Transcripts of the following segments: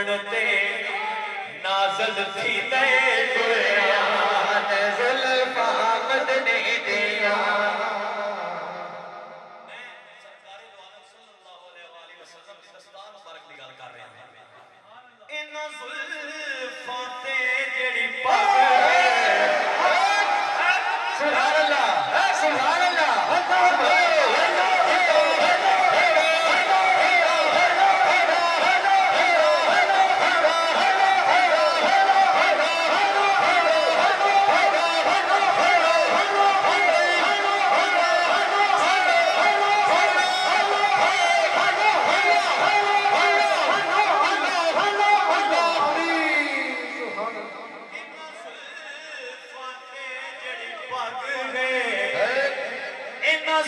घुमड़ते नाजल थी नए कुरान जुल्फा मदने दिया। मैं सरकारे दो आलम सल्लल्लाहु अलैहि वसल्लम की दस्तार मुबारक की गल कर रहा हूं। इन्हां जुल्फां ते जेड़ी पग सुभान अल्लाह सुभान अल्लाह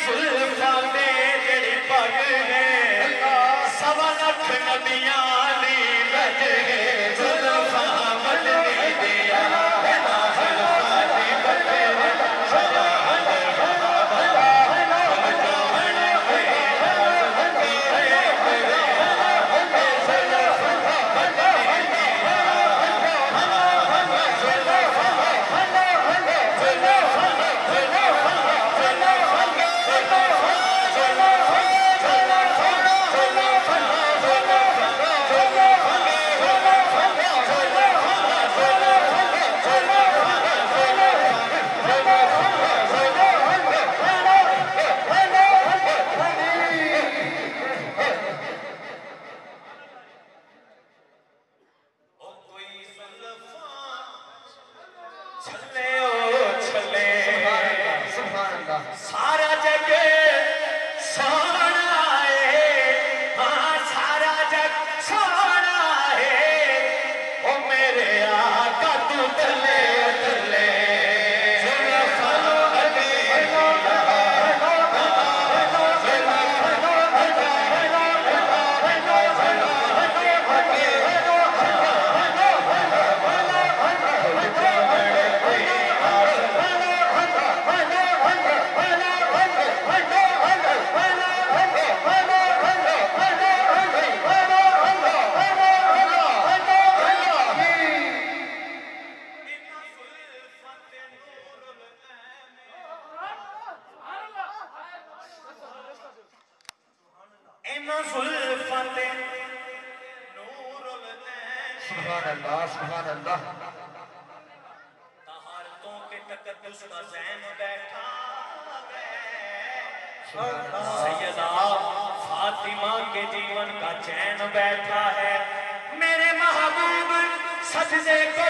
जुल्फां दे जेड़ी पग है सवा लख नबियां दी बज है जुल्फां मदनी दिया। जुल्फां दी बज सजा सारा जग सोना है, हाँ सारा जग सोना है, ओ मेरे आका तू तले तले सुभान अल्लाह सुभान अल्लाह। तहारतों के तकद्दुस का ज़ैन बैठा है, सैयदा फातिमा के जीवन का चैन बैठा है। मेरे महबूब सजदे को